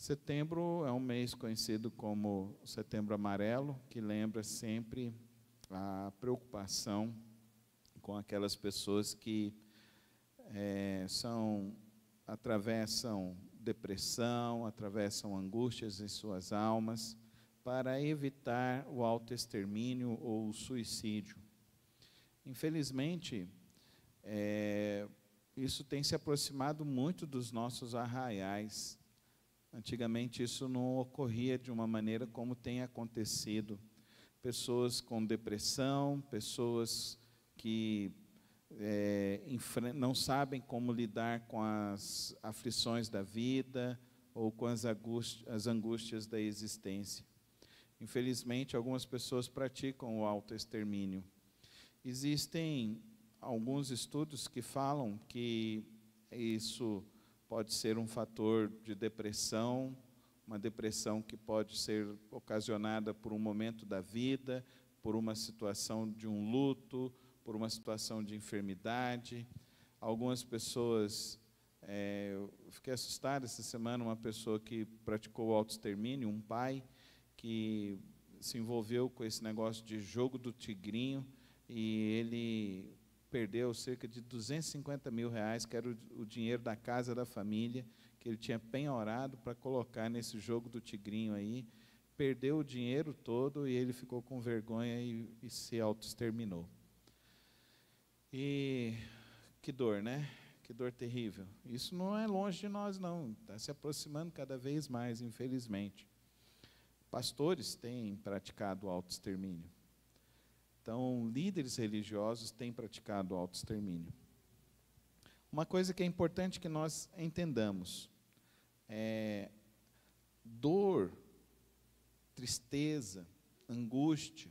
Setembro é um mês conhecido como Setembro Amarelo, que lembra sempre a preocupação com aquelas pessoas que atravessam depressão, atravessam angústias em suas almas, para evitar o autoextermínio ou o suicídio. Infelizmente, isso tem se aproximado muito dos nossos arraiais. Antigamente isso não ocorria de uma maneira como tem acontecido. Pessoas com depressão, pessoas que não sabem como lidar com as aflições da vida ou com as angústias da existência. Infelizmente, algumas pessoas praticam o autoextermínio. Existem alguns estudos que falam que isso pode ser um fator de depressão, uma depressão que pode ser ocasionada por um momento da vida, por uma situação de um luto, por uma situação de enfermidade. Algumas pessoas, eu fiquei assustado essa semana, uma pessoa que praticou o autoextermínio, um pai que se envolveu com esse negócio de jogo do tigrinho, e ele perdeu cerca de R$250 mil, que era o dinheiro da casa da família, que ele tinha penhorado para colocar nesse jogo do tigrinho aí. Perdeu o dinheiro todo e ele ficou com vergonha e se autoexterminou. E que dor, né? Que dor terrível. Isso não é longe de nós, não. Está se aproximando cada vez mais, infelizmente. Pastores têm praticado o autoextermínio. Então, líderes religiosos têm praticado o autoextermínio. Uma coisa que é importante que nós entendamos é dor, tristeza, angústia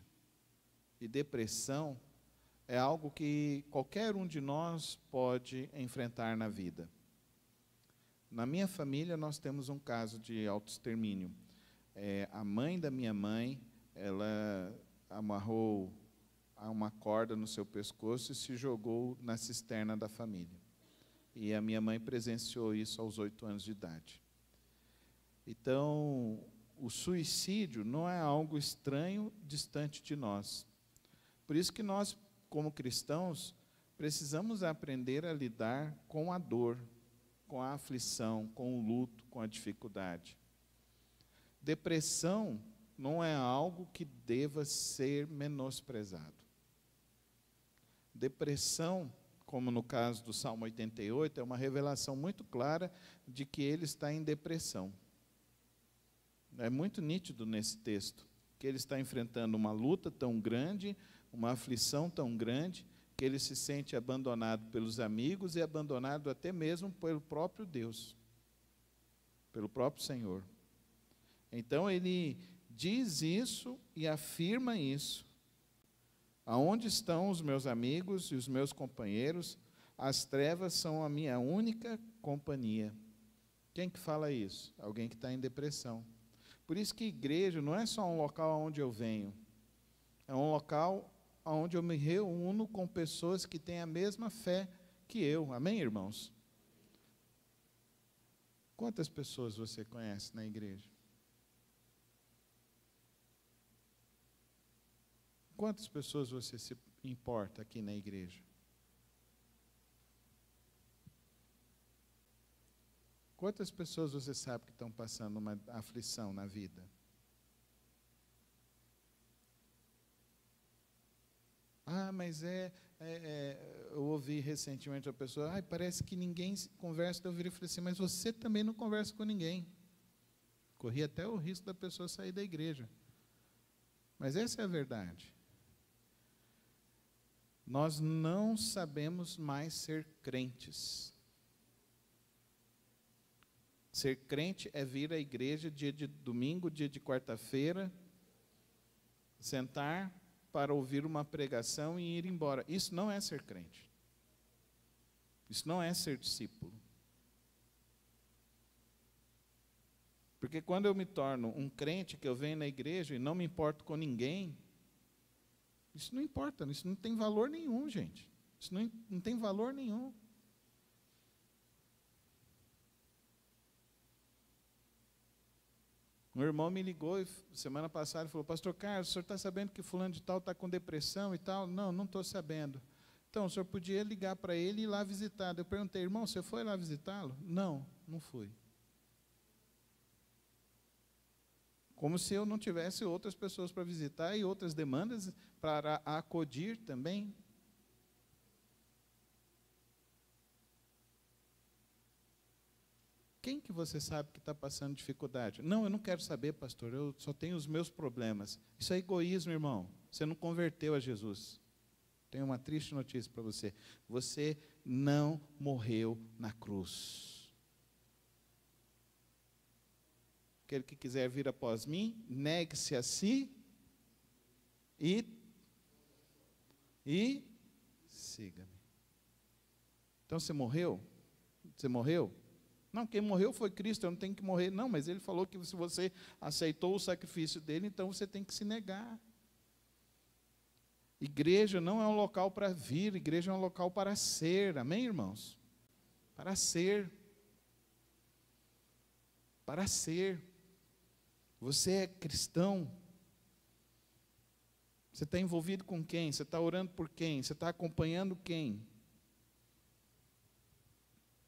e depressão é algo que qualquer um de nós pode enfrentar na vida. Na minha família, nós temos um caso de autoextermínio. A mãe da minha mãe, ela amarrou uma corda no seu pescoço e se jogou na cisterna da família. E a minha mãe presenciou isso aos 8 anos de idade. Então, o suicídio não é algo estranho, distante de nós. Por isso que nós, como cristãos, precisamos aprender a lidar com a dor, com a aflição, com o luto, com a dificuldade. Depressão não é algo que deva ser menosprezado. Depressão, como no caso do Salmo 88, é uma revelação muito clara de que ele está em depressão. É muito nítido nesse texto, que ele está enfrentando uma luta tão grande, uma aflição tão grande, que ele se sente abandonado pelos amigos e abandonado até mesmo pelo próprio Deus, pelo próprio Senhor. Então ele diz isso e afirma isso. Aonde estão os meus amigos e os meus companheiros? As trevas são a minha única companhia. Quem que fala isso? Alguém que está em depressão. Por isso que igreja não é só um local onde eu venho. É um local onde eu me reúno com pessoas que têm a mesma fé que eu. Amém, irmãos? Quantas pessoas você conhece na igreja? Quantas pessoas você se importa aqui na igreja? Quantas pessoas você sabe que estão passando uma aflição na vida? Mas eu ouvi recentemente uma pessoa, parece que ninguém conversa. Eu virei e falei assim, mas você também não conversa com ninguém. Corri até o risco da pessoa sair da igreja. Mas essa é a verdade. Nós não sabemos mais ser crentes. Ser crente é vir à igreja dia de domingo, dia de quarta-feira, sentar para ouvir uma pregação e ir embora. Isso não é ser crente. Isso não é ser discípulo. Porque quando eu me torno um crente, que eu venho na igreja e não me importo com ninguém, isso não importa, isso não tem valor nenhum, gente. Isso não tem valor nenhum. Um irmão me ligou semana passada e falou: pastor Carlos, o senhor está sabendo que fulano de tal está com depressão e tal? Não, não estou sabendo. Então, o senhor podia ligar para ele e ir lá visitar. Eu perguntei: irmão, você foi lá visitá-lo? Não, não fui. Como se eu não tivesse outras pessoas para visitar e outras demandas para acudir também. Quem que você sabe que está passando dificuldade? Não, eu não quero saber, pastor, eu só tenho os meus problemas. Isso é egoísmo, irmão. Você não converteu a Jesus. Tenho uma triste notícia para você. Você não morreu na cruz. Aquele que quiser vir após mim, negue-se a si e siga-me. Então você morreu? Você morreu? Não, quem morreu foi Cristo, eu não tenho que morrer. Não, mas ele falou que se você aceitou o sacrifício dele, então você tem que se negar. Igreja não é um local para vir, igreja é um local para ser. Amém, irmãos? Para ser. Para ser. Você é cristão. Você está envolvido com quem? Você está orando por quem? Você está acompanhando quem?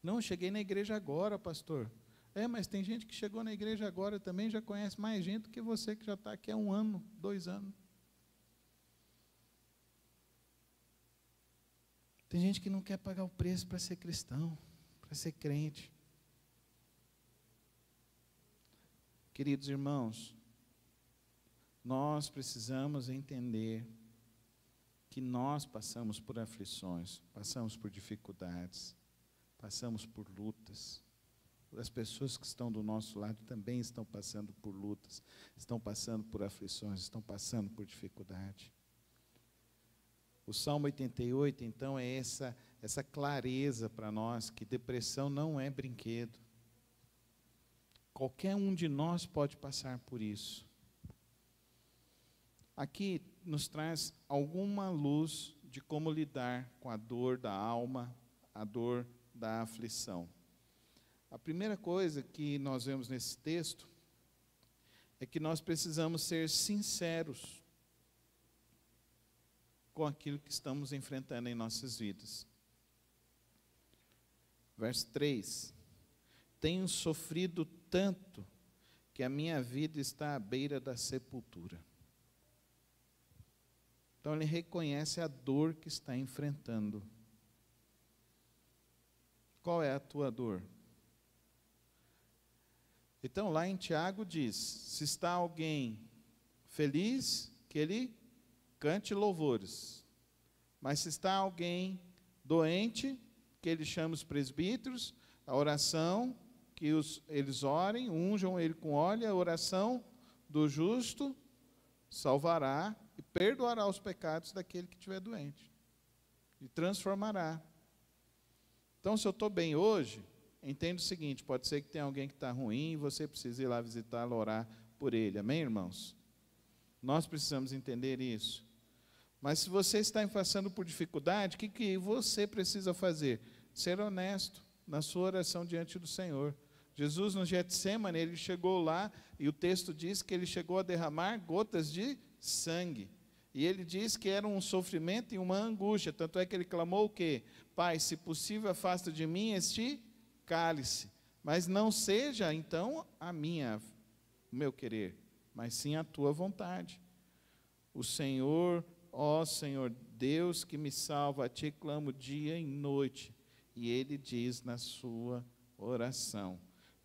Não, eu cheguei na igreja agora, pastor. Mas tem gente que chegou na igreja agora também, já conhece mais gente do que você que já está aqui há 1 ano, 2 anos. Tem gente que não quer pagar o preço para ser cristão, para ser crente. Queridos irmãos, nós precisamos entender que nós passamos por aflições, passamos por dificuldades, passamos por lutas. As pessoas que estão do nosso lado também estão passando por lutas, estão passando por aflições, estão passando por dificuldade. O Salmo 88, então, é essa clareza para nós que depressão não é brinquedo. Qualquer um de nós pode passar por isso. Aqui nos traz alguma luz de como lidar com a dor da alma, a dor da aflição. A primeira coisa que nós vemos nesse texto é que nós precisamos ser sinceros com aquilo que estamos enfrentando em nossas vidas. Verso 3: tenho sofrido tanto que a minha vida está à beira da sepultura. Então ele reconhece a dor que está enfrentando. Qual é a tua dor? Então, lá em Tiago diz: se está alguém feliz, que ele cante louvores. Mas se está alguém doente, que ele chame os presbíteros, a oração, que eles orem, unjam ele com óleo, a oração do justo salvará e perdoará os pecados daquele que estiver doente. E transformará. Então, se eu estou bem hoje, entenda o seguinte: pode ser que tenha alguém que está ruim e você precisa ir lá visitá-lo, orar por ele. Amém, irmãos? Nós precisamos entender isso. Mas se você está passando por dificuldade, o que você precisa fazer? Ser honesto na sua oração diante do Senhor. Jesus, no Getsemane, ele chegou lá, e o texto diz que ele chegou a derramar gotas de sangue. E ele diz que era um sofrimento e uma angústia. Tanto é que ele clamou o quê? Pai, se possível, afasta de mim este cálice. Mas não seja, então, o meu querer, mas sim a tua vontade. O Senhor, ó Senhor, Deus que me salva, a ti clamo dia e noite. E ele diz na sua oração: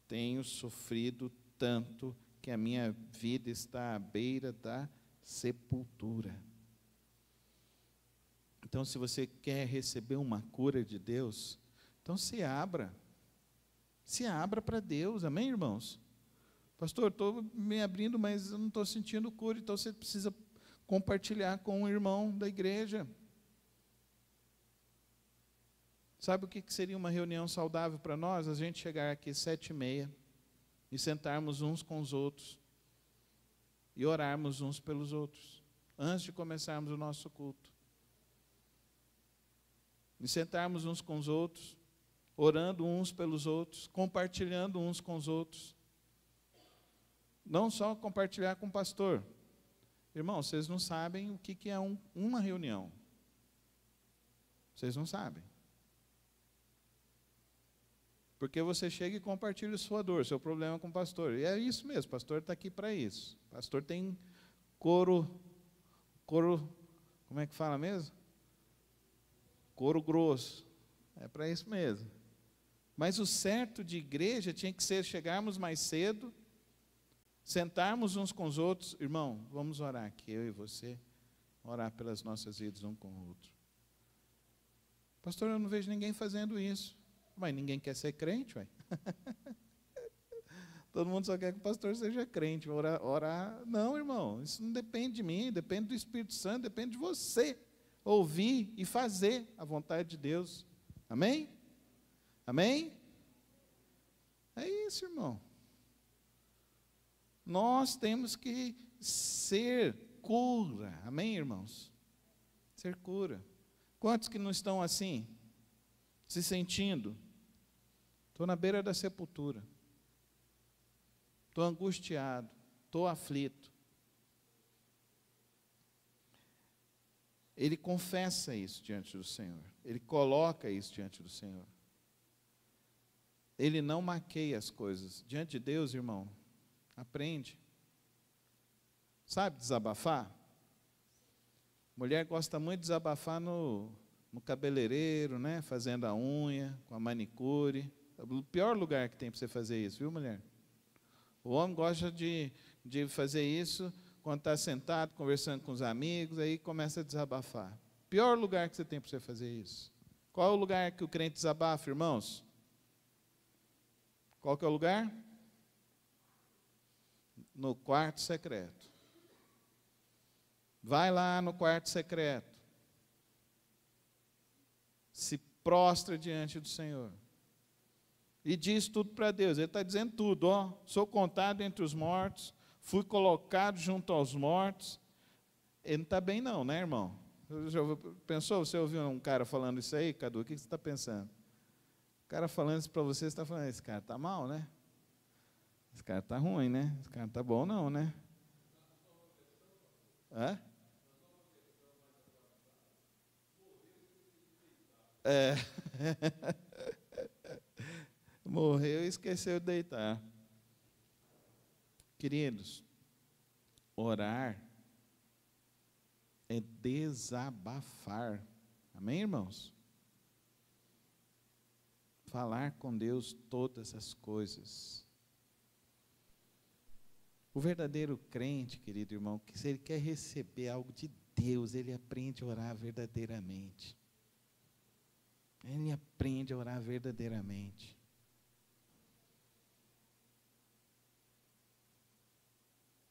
tenho sofrido tanto que a minha vida está à beira da sepultura. Então, se você quer receber uma cura de Deus, então se abra para Deus. Amém, irmãos? Pastor, estou me abrindo, mas eu não estou sentindo cura. Então você precisa compartilhar com um irmão da igreja. Sabe o que seria uma reunião saudável para nós? A gente chegar aqui 7h30 e sentarmos uns com os outros e orarmos uns pelos outros, antes de começarmos o nosso culto. E sentarmos uns com os outros, orando uns pelos outros, compartilhando uns com os outros. Não só compartilhar com o pastor. Irmão, vocês não sabem o que é uma reunião. Vocês não sabem. Porque você chega e compartilha sua dor, seu problema com o pastor. E é isso mesmo, o pastor está aqui para isso. O pastor tem couro, como é que fala mesmo? Couro grosso. É para isso mesmo. Mas o certo de igreja tinha que ser chegarmos mais cedo, sentarmos uns com os outros. Irmão, vamos orar aqui, eu e você, orar pelas nossas vidas um com o outro. Pastor, eu não vejo ninguém fazendo isso. Mas ninguém quer ser crente, ué. Todo mundo só quer que o pastor seja crente. Orar. Não, irmão, isso não depende de mim, depende do Espírito Santo, depende de você ouvir e fazer a vontade de Deus. Amém? Amém? É isso, irmão. Nós temos que ser cura. Amém, irmãos? Ser cura. Quantos que não estão assim? Se sentindo? Estou na beira da sepultura. Estou angustiado. Estou aflito. Ele confessa isso diante do Senhor. Ele coloca isso diante do Senhor. Ele não maqueia as coisas. Diante de Deus, irmão, aprende. Sabe desabafar? Mulher gosta muito de desabafar no cabeleireiro, né? Fazendo a unha, com a manicure. É o pior lugar que tem para você fazer isso, viu, mulher? O homem gosta de fazer isso quando está sentado, conversando com os amigos, aí começa a desabafar. Pior lugar que você tem para você fazer isso. Qual é o lugar que o crente desabafa, irmãos? Qual que é o lugar? No quarto secreto. Vai lá no quarto secreto. Se prostra diante do Senhor. E diz tudo para Deus. Ele está dizendo tudo, ó. Sou contado entre os mortos, fui colocado junto aos mortos. Ele não está bem não, né, irmão? Pensou, você ouviu um cara falando isso aí, Cadu? O que você está pensando? O cara falando isso para você, você está falando, esse cara está mal, né? Esse cara está ruim, né? Esse cara não está bom não, né? Hã? É. Morreu e esqueceu de deitar. Queridos, orar é desabafar. Amém, irmãos? Falar com Deus todas as coisas. O verdadeiro crente, querido irmão, que se ele quer receber algo de Deus, ele aprende a orar verdadeiramente. Ele aprende a orar verdadeiramente.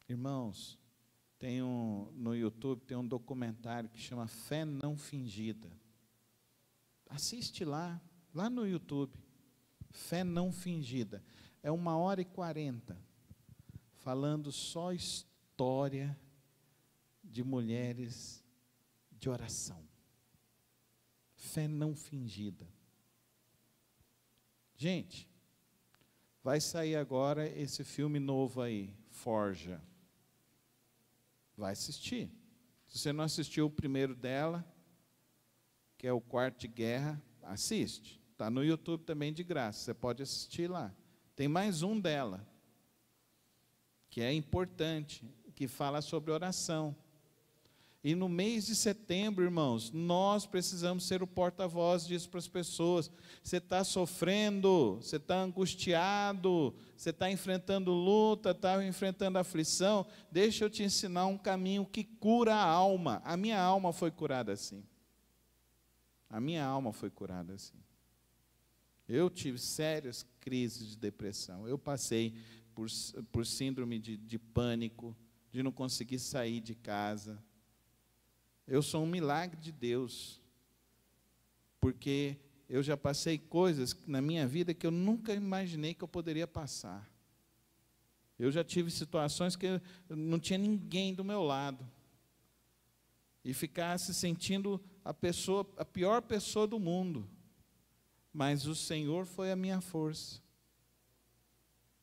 Irmãos, no YouTube tem um documentário que chama Fé Não Fingida. Assiste lá no YouTube. Fé Não Fingida. É 1h40, falando só história de mulheres de oração. Fé não fingida. Gente, vai sair agora esse filme novo aí, Forja. Vai assistir. Se você não assistiu o primeiro dela, que é o Quarto de Guerra, assiste. Está no YouTube também de graça, você pode assistir lá. Tem mais um dela, que é importante, que fala sobre oração. E no mês de setembro, irmãos, nós precisamos ser o porta-voz disso para as pessoas. Você está sofrendo, você está angustiado, você está enfrentando luta, está enfrentando aflição. Deixa eu te ensinar um caminho que cura a alma. A minha alma foi curada assim. A minha alma foi curada assim. Eu tive sérias crises de depressão. Eu passei por síndrome de pânico, de não conseguir sair de casa. Eu sou um milagre de Deus, porque eu já passei coisas na minha vida que eu nunca imaginei que eu poderia passar. Eu já tive situações que não tinha ninguém do meu lado, e ficar se sentindo a pior pessoa do mundo, mas o Senhor foi a minha força.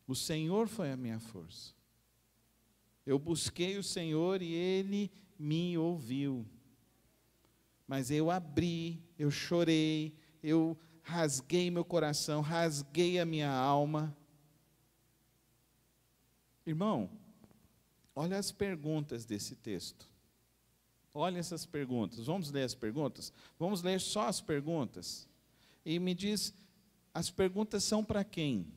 O Senhor foi a minha força. Eu busquei o Senhor e Ele me ouviu. Mas eu abri, eu chorei, eu rasguei meu coração, rasguei a minha alma. Irmão, olha as perguntas desse texto. Olha essas perguntas. Vamos ler as perguntas? Vamos ler só as perguntas. E me diz, as perguntas são para quem?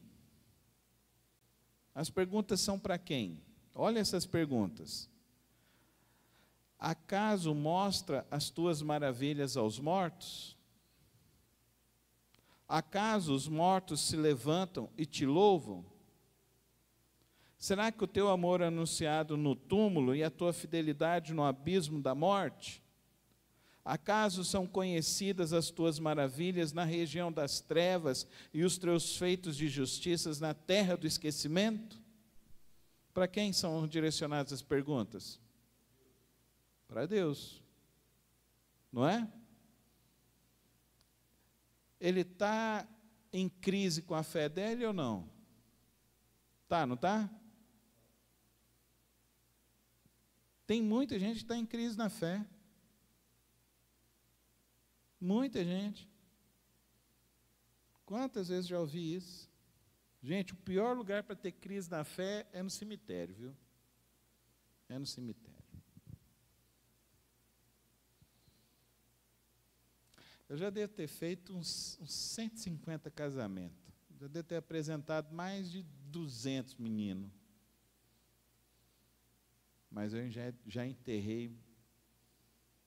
As perguntas são para quem? Olha essas perguntas. Acaso mostra as tuas maravilhas aos mortos? Acaso os mortos se levantam e te louvam? Será que o teu amor é anunciado no túmulo e a tua fidelidade no abismo da morte? Acaso são conhecidas as tuas maravilhas na região das trevas e os teus feitos de justiça na terra do esquecimento? Para quem são direcionadas as perguntas? Para Deus, não é? Ele está em crise com a fé dele ou não? Tá, não está? Tem muita gente que está em crise na fé. Muita gente. Quantas vezes já ouvi isso? Gente, o pior lugar para ter crise na fé é no cemitério, viu? É no cemitério. Eu já devo ter feito uns 150 casamentos. Já devo ter apresentado mais de 200 meninos. Mas eu já enterrei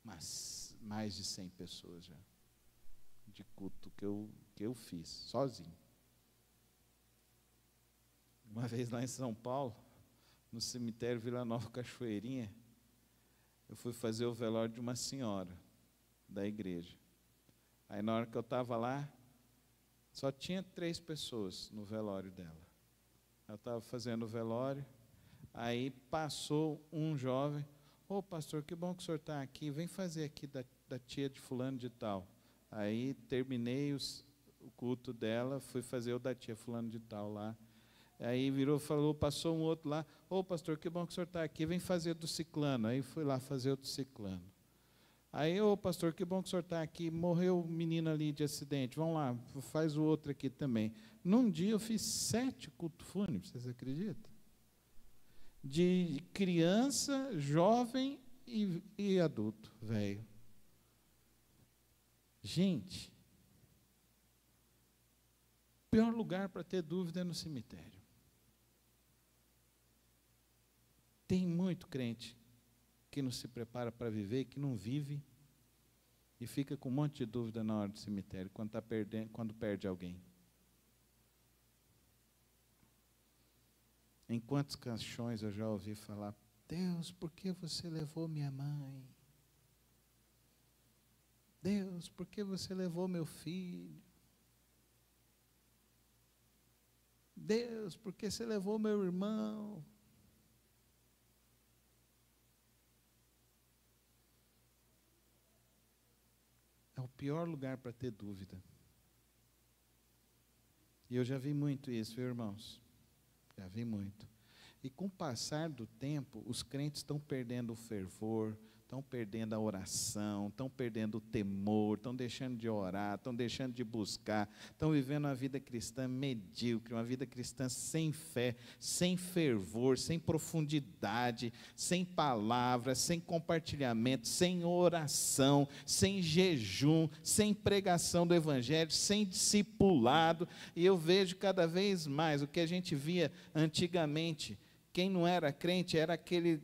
mais de 100 pessoas já, de culto que eu fiz, sozinho. Uma vez lá em São Paulo, no cemitério Vila Nova Cachoeirinha, eu fui fazer o velório de uma senhora da igreja. Aí na hora que eu estava lá, só tinha 3 pessoas no velório dela. Eu estava fazendo o velório, aí passou um jovem, ô pastor, que bom que o senhor está aqui, vem fazer aqui da tia de fulano de tal. Aí terminei o culto dela, fui fazer o da tia fulano de tal lá. Aí virou, falou, passou um outro lá, ô pastor, que bom que o senhor está aqui, vem fazer do ciclano. Aí fui lá fazer o do ciclano. Aí, ô pastor, que bom que o senhor está aqui, morreu o menino ali de acidente, vamos lá, faz o outro aqui também. Num dia eu fiz 7 cultos fúnebres, vocês acreditam? De criança, jovem e adulto, velho. Gente, o pior lugar para ter dúvida é no cemitério. Tem muito crente que não se prepara para viver, que não vive e fica com um monte de dúvida na hora do cemitério, quando perde alguém. Em quantos caixões eu já ouvi falar, Deus, por que você levou minha mãe? Deus, por que você levou meu filho? Deus, por que você levou meu irmão? É o pior lugar para ter dúvida. E eu já vi muito isso, viu, irmãos? Já vi muito. E com o passar do tempo, os crentes estão perdendo o fervor, estão perdendo a oração, estão perdendo o temor, estão deixando de orar, estão deixando de buscar, estão vivendo uma vida cristã medíocre, uma vida cristã sem fé, sem fervor, sem profundidade, sem palavra, sem compartilhamento, sem oração, sem jejum, sem pregação do evangelho, sem discipulado. E eu vejo cada vez mais o que a gente via antigamente. Quem não era crente era aquele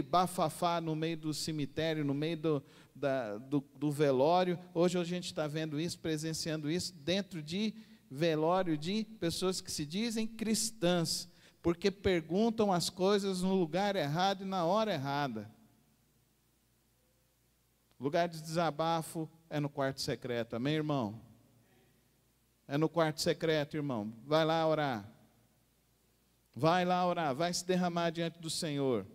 bafafá no meio do cemitério, no meio do velório. Hoje a gente está vendo isso, presenciando isso, dentro de velório de pessoas que se dizem cristãs, porque perguntam as coisas no lugar errado e na hora errada. Lugar de desabafo é no quarto secreto, amém, irmão? É no quarto secreto, irmão. Vai lá orar. Vai lá orar, vai se derramar diante do Senhor.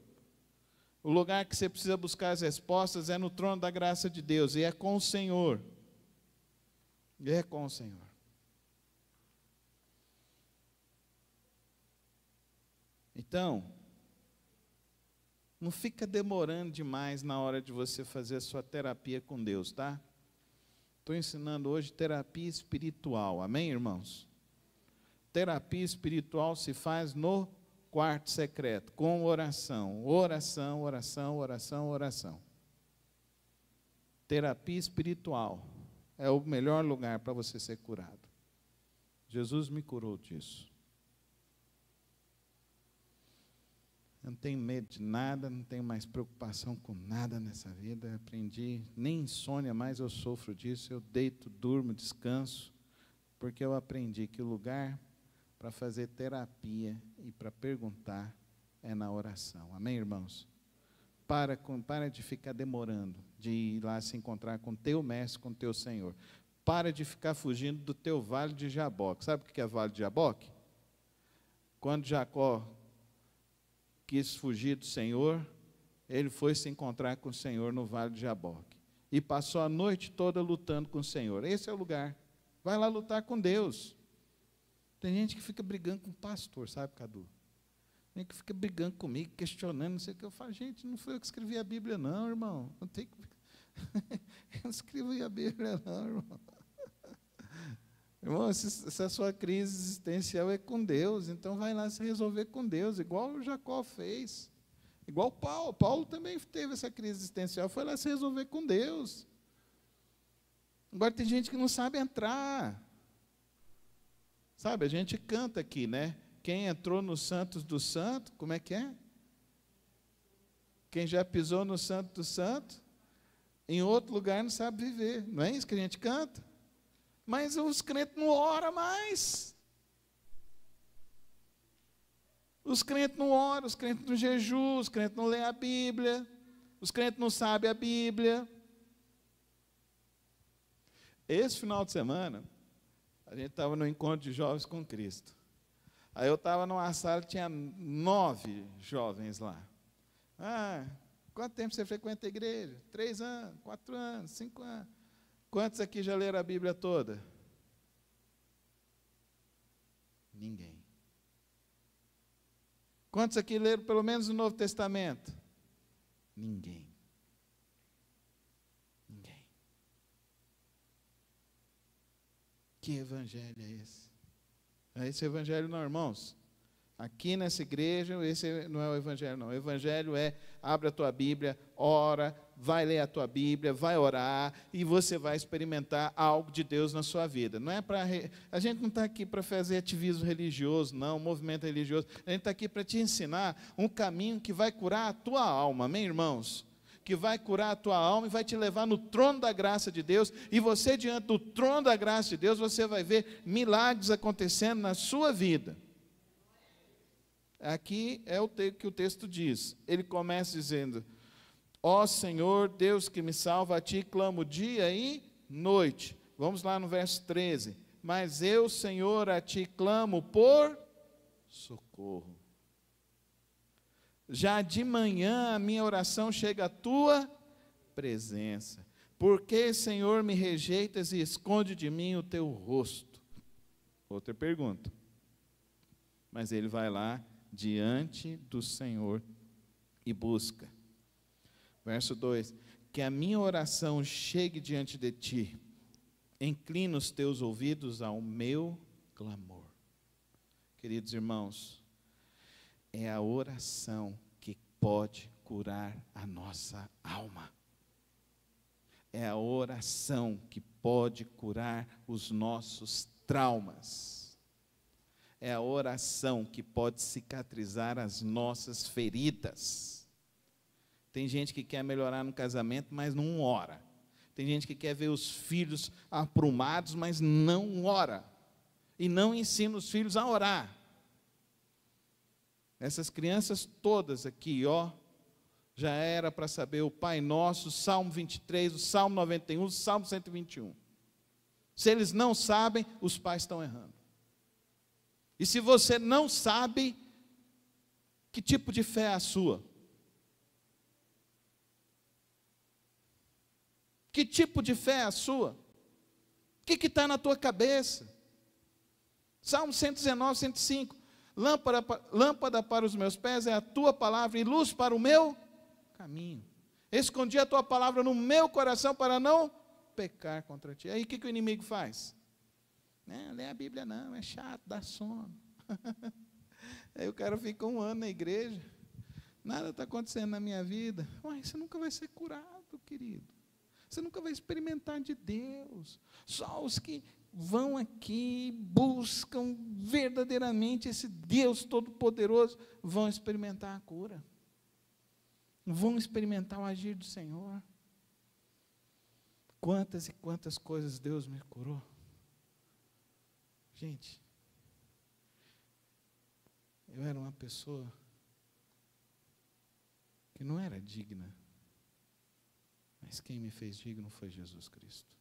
O lugar que você precisa buscar as respostas é no trono da graça de Deus, e é com o Senhor. E é com o Senhor. Então, Não fica demorando demais na hora de você fazer a sua terapia com Deus, tá? Estou ensinando hoje terapia espiritual, amém, irmãos? Terapia espiritual se faz no quarto secreto, com oração, oração, oração, oração, oração. Terapia espiritual é o melhor lugar para você ser curado. Jesus me curou disso. Eu não tenho medo de nada, não tenho mais preocupação com nada nessa vida. Eu aprendi, nem insônia mais eu sofro disso. Eu deito, durmo, descanso, porque eu aprendi que o lugar para fazer terapia e para perguntar é na oração. Amém, irmãos? Para de ficar demorando, de ir lá se encontrar com teu mestre, com teu Senhor. Para de ficar fugindo do teu vale de Jaboque. Sabe o que é vale de Jaboque? Quando Jacó quis fugir do Senhor, ele foi se encontrar com o Senhor no vale de Jaboque. E passou a noite toda lutando com o Senhor. Esse é o lugar. Vai lá lutar com Deus. Tem gente que fica brigando com o pastor, sabe, Cadu? Tem que fica brigando comigo, questionando, não sei o que. Eu falo, gente, não foi eu que escrevi a Bíblia, não, irmão. Não tem que... Eu não escrevi a Bíblia, não, irmão. Irmão, se a sua crise existencial é com Deus, então vai lá se resolver com Deus, igual o Jacó fez. Igual Paulo. Paulo também teve essa crise existencial, foi lá se resolver com Deus. Agora tem gente que não sabe entrar. Sabe, a gente canta aqui, né? Quem entrou no Santos do Santo, como é que é? Quem já pisou no Santo do Santo, em outro lugar não sabe viver. Não é isso que a gente canta? Mas os crentes não oram mais. Os crentes não oram, os crentes não jejuam, os crentes não leem a Bíblia, os crentes não sabem a Bíblia. Esse final de semana, a gente estava no encontro de jovens com Cristo. Aí eu estava numa sala, tinha 9 jovens lá. Quanto tempo você frequenta a igreja? 3 anos, 4 anos, 5 anos. Quantos aqui já leram a Bíblia toda? Ninguém. Quantos aqui leram pelo menos o Novo Testamento? Ninguém. Ninguém. Que evangelho é esse? É esse evangelho não, irmãos. Aqui nessa igreja, esse não é o evangelho não. O evangelho é, abre a tua Bíblia, ora, vai ler a tua Bíblia, vai orar, e você vai experimentar algo de Deus na sua vida. Não é para... A gente não está aqui para fazer ativismo religioso, não, movimento religioso. A gente está aqui para te ensinar um caminho que vai curar a tua alma, amém, irmãos? Que vai curar a tua alma e vai te levar no trono da graça de Deus, e você, diante do trono da graça de Deus, você vai ver milagres acontecendo na sua vida. Aqui é o que o texto diz. Ele começa dizendo: ó Senhor, Deus que me salva, a ti clamo dia e noite. Vamos lá no verso 13. Mas eu, Senhor, a ti clamo por socorro. Já de manhã a minha oração chega à tua presença. Por que, Senhor, me rejeitas e esconde de mim o teu rosto? Outra pergunta. Mas ele vai lá diante do Senhor e busca. Verso 2: que a minha oração chegue diante de ti, inclina os teus ouvidos ao meu clamor. Queridos irmãos, é a oração que pode curar a nossa alma. É a oração que pode curar os nossos traumas. É a oração que pode cicatrizar as nossas feridas. Tem gente que quer melhorar no casamento, mas não ora. Tem gente que quer ver os filhos aprumados, mas não ora. E não ensina os filhos a orar. Essas crianças todas aqui, ó, já era para saber o Pai Nosso, o Salmo 23, o Salmo 91, o Salmo 121. Se eles não sabem, os pais estão errando. E se você não sabe, que tipo de fé é a sua? Que tipo de fé é a sua? O que está na tua cabeça? Salmo 119, 105. Lâmpada para os meus pés é a tua palavra e luz para o meu caminho. Escondi a tua palavra no meu coração para não pecar contra ti. Aí o que o inimigo faz? Não lê a Bíblia não, é chato, dá sono. Aí o cara fica 1 ano na igreja, nada está acontecendo na minha vida. Ué, você nunca vai ser curado, querido. Você nunca vai experimentar de Deus. Só os que vão aqui, buscam verdadeiramente esse Deus Todo-Poderoso, vão experimentar a cura. Vão experimentar o agir do Senhor. Quantas e quantas coisas Deus me curou. Gente, eu era uma pessoa que não era digna, mas quem me fez digno foi Jesus Cristo.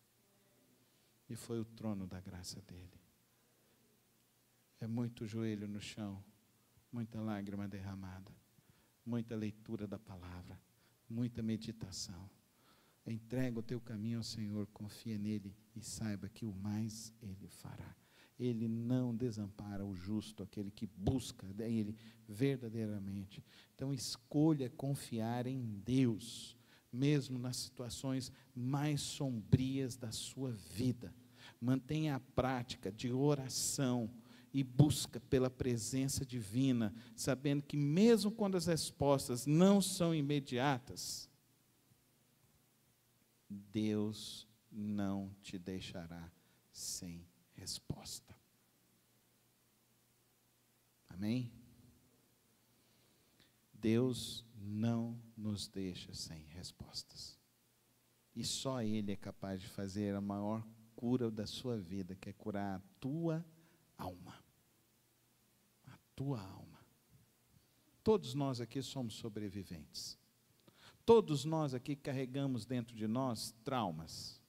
E foi o trono da graça dele. É muito joelho no chão, muita lágrima derramada, muita leitura da palavra, muita meditação. Entrega o teu caminho ao Senhor, confia nele e saiba que o mais ele fará. Ele não desampara o justo, aquele que busca ele verdadeiramente. Então escolha confiar em Deus, mesmo nas situações mais sombrias da sua vida. Mantenha a prática de oração e busca pela presença divina, sabendo que mesmo quando as respostas não são imediatas, Deus não te deixará sem resposta. Amém? Deus não nos deixa sem respostas. E só Ele é capaz de fazer a maior cura da sua vida, que é curar a tua alma. A tua alma. Todos nós aqui somos sobreviventes. Todos nós aqui carregamos dentro de nós traumas.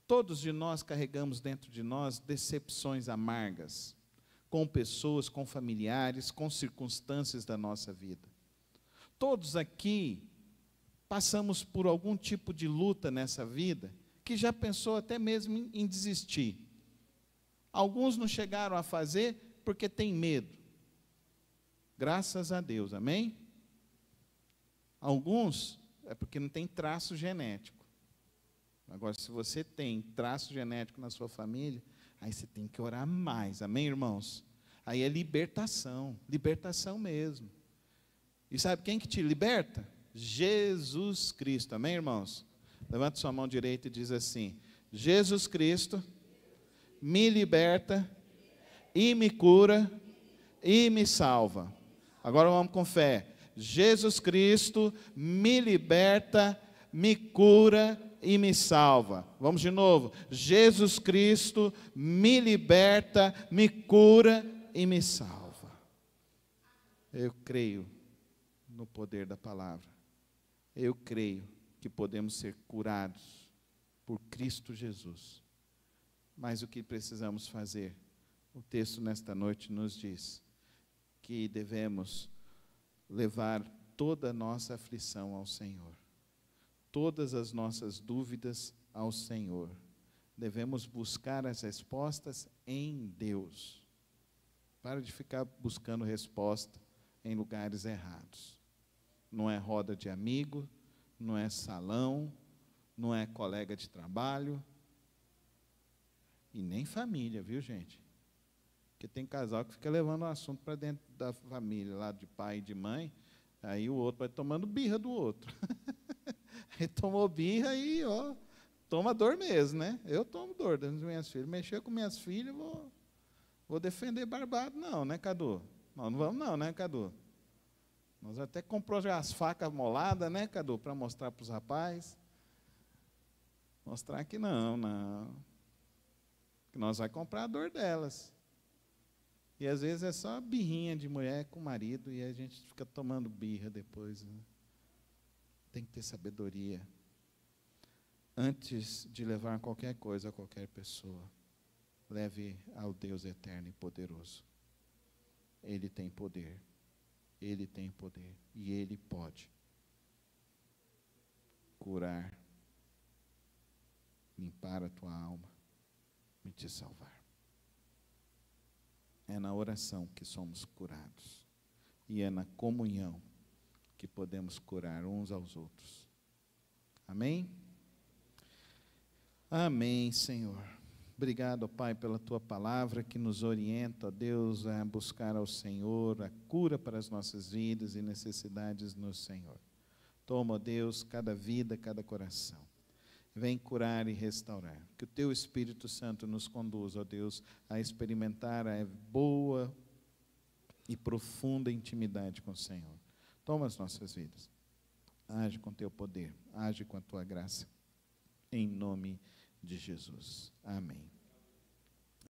Todos de nós carregamos dentro de nós decepções amargas, com pessoas, com familiares, com circunstâncias da nossa vida. Todos aqui passamos por algum tipo de luta nessa vida, que já pensou até mesmo em desistir. Alguns não chegaram a fazer porque tem medo. Graças a Deus, amém? Alguns é porque não tem traço genético. Agora, se você tem traço genético na sua família, aí você tem que orar mais, amém, irmãos? Aí é libertação, libertação mesmo. E sabe quem que te liberta? Jesus Cristo, amém, irmãos? Levanta sua mão direita e diz assim: Jesus Cristo me liberta e me cura e me salva. Agora vamos com fé. Jesus Cristo me liberta, me cura e me salva. Vamos de novo. Jesus Cristo me liberta, me cura e me salva. Eu creio no poder da palavra. Eu creio que podemos ser curados por Cristo Jesus. Mas o que precisamos fazer? O texto nesta noite nos diz que devemos levar toda a nossa aflição ao Senhor. Todas as nossas dúvidas ao Senhor. Devemos buscar as respostas em Deus. Para de ficar buscando resposta em lugares errados. Não é roda de amigo, não é salão, não é colega de trabalho, e nem família, viu, gente? Porque tem casal que fica levando o assunto para dentro da família, lá de pai e de mãe, aí o outro vai tomando birra do outro. Aí tomou birra e, ó, toma dor mesmo, né? Eu tomo dor das minhas filhas. Mexer com minhas filhas, vou defender barbado, não, né, Cadu? Não vamos não, né, Cadu? Nós até comprou já as facas moladas, né, Cadu, para mostrar para os rapazes. Mostrar que não. Que nós vamos comprar a dor delas. E às vezes é só birrinha de mulher com o marido e a gente fica tomando birra depois, né? Tem que ter sabedoria. Antes de levar qualquer coisa a qualquer pessoa, leve ao Deus eterno e poderoso. Ele tem poder. Ele tem poder. E Ele pode curar, limpar a tua alma e te salvar. É na oração que somos curados. E é na comunhão que podemos curar uns aos outros. Amém? Amém, Senhor. Obrigado, ó Pai, pela Tua palavra que nos orienta, ó Deus, a buscar ao Senhor a cura para as nossas vidas e necessidades no Senhor. Toma, ó Deus, cada vida, cada coração. Vem curar e restaurar. Que o Teu Espírito Santo nos conduza, ó Deus, a experimentar a boa e profunda intimidade com o Senhor. Toma as nossas vidas. Age com Teu poder, age com a Tua graça. Em nome de Jesus. Amém.